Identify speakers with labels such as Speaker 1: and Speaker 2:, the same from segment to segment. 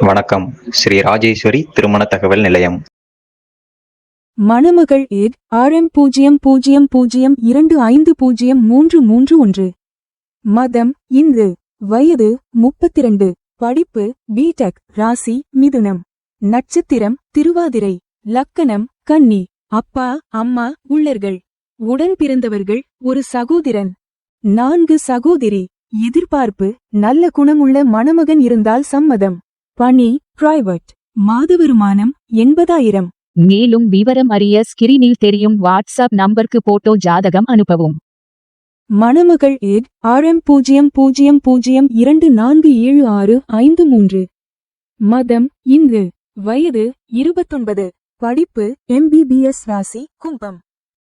Speaker 1: வணக்கம். ஸ்ரீ ராஜேஸ்வரி திருமண தகவல் நிலையம்.
Speaker 2: மணமகள் ஏட் RM00250331. மதம் இந்து. வயது 32. படிப்பு பிடெக். ராசி மிதுனம். நட்சத்திரம் திருவாதிரை. லக்கணம் கன்னி. அப்பா அம்மா உள்ளர்கள். உடன் பிறந்தவர்கள் ஒரு சகோதரன். 4 சகோதரி. எதிர்பார்ப்பு நல்ல குணமுள்ள மணமகன் இருந்தால் சம்மதம். பணி பிரைவேட். மாத வருமானம் 80,000.
Speaker 3: மேலும் விவரம் அறிய ஸ்கிரீனில் தெரியும் வாட்ஸ்அப் நம்பருக்கு போட்டோ ஜாதகம் அனுப்பவும்.
Speaker 2: மணமகள் ஏட் RM00247653. மதம் இந்து. வயது 29. படிப்பு MBBS. ராசி கும்பம்.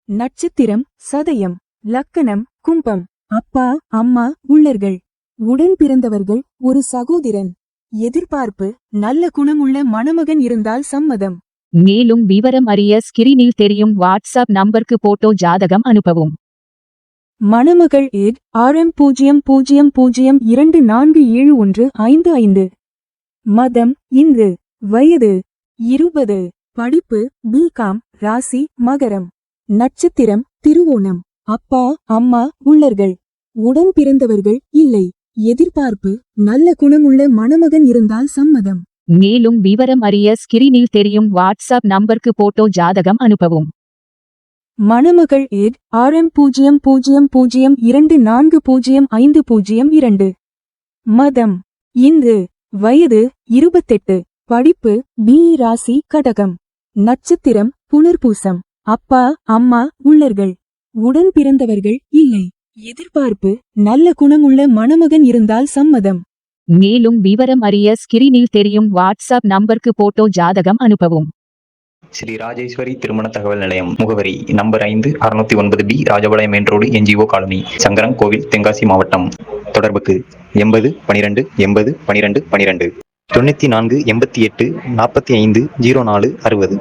Speaker 2: நட்சத்திரம் சதயம். லக்கணம் கும்பம். அப்பா அம்மா உள்ளர்கள். உடன் பிறந்தவர்கள் ஒரு சகோதரன். எதிர்பார்ப்பு நல்ல குணமுள்ள மணமகன் இருந்தால் சம்மதம்.
Speaker 3: மேலும் விவரம் அறிய ஸ்கிரீனில் தெரியும் வாட்ஸ்அப் நம்பருக்கு போட்டோ ஜாதகம் அனுப்பவும்.
Speaker 2: மணமகள் ஏட் RM00247155. மதம் இந்து. வயது 20. படிப்பு பிகாம். ராசி மகரம். நட்சத்திரம் திருவோணம். அப்பா அம்மா உள்ளர்கள். உடன் பிறந்தவர்கள் இல்லை. எதிர்பார்ப்பு நல்ல குணமுள்ள மணமகன் இருந்தால் சம்மதம்.
Speaker 3: மேலும் விவரம் அறிய ஸ்கிரீனில் தெரியும் வாட்ஸ்அப் நம்பருக்கு போட்டோ ஜாதகம் அனுப்பவும்.
Speaker 2: மணமகள் ஏட் RM00240502. மதம் இந்து. வயது 28. படிப்பு BE. ராசி கடகம். நட்சத்திரம் புனர்பூசம். அப்பா அம்மா உள்ளர்கள். உடன் பிறந்தவர்கள் இல்லை. எதிர்பார்ப்பு நல்ல குணமுள்ள மணமகன் இருந்தால் சம்மதம்.
Speaker 3: மேலும் விவரம் அறிய ஸ்கிரீனில் தெரியும் வாட்ஸ்அப் நம்பருக்கு போட்டோ ஜாதகம் அனுப்பவும்.
Speaker 1: ஸ்ரீ ராஜேஸ்வரி திருமண தகவல் நிலையம். முகவரி number 5 609B Rajapalayam main road NGO colony Sankaran கோவில் தென்காசி மாவட்டம். தொடர்புக்கு 80 12 80 12 12 94 88 45 04 60.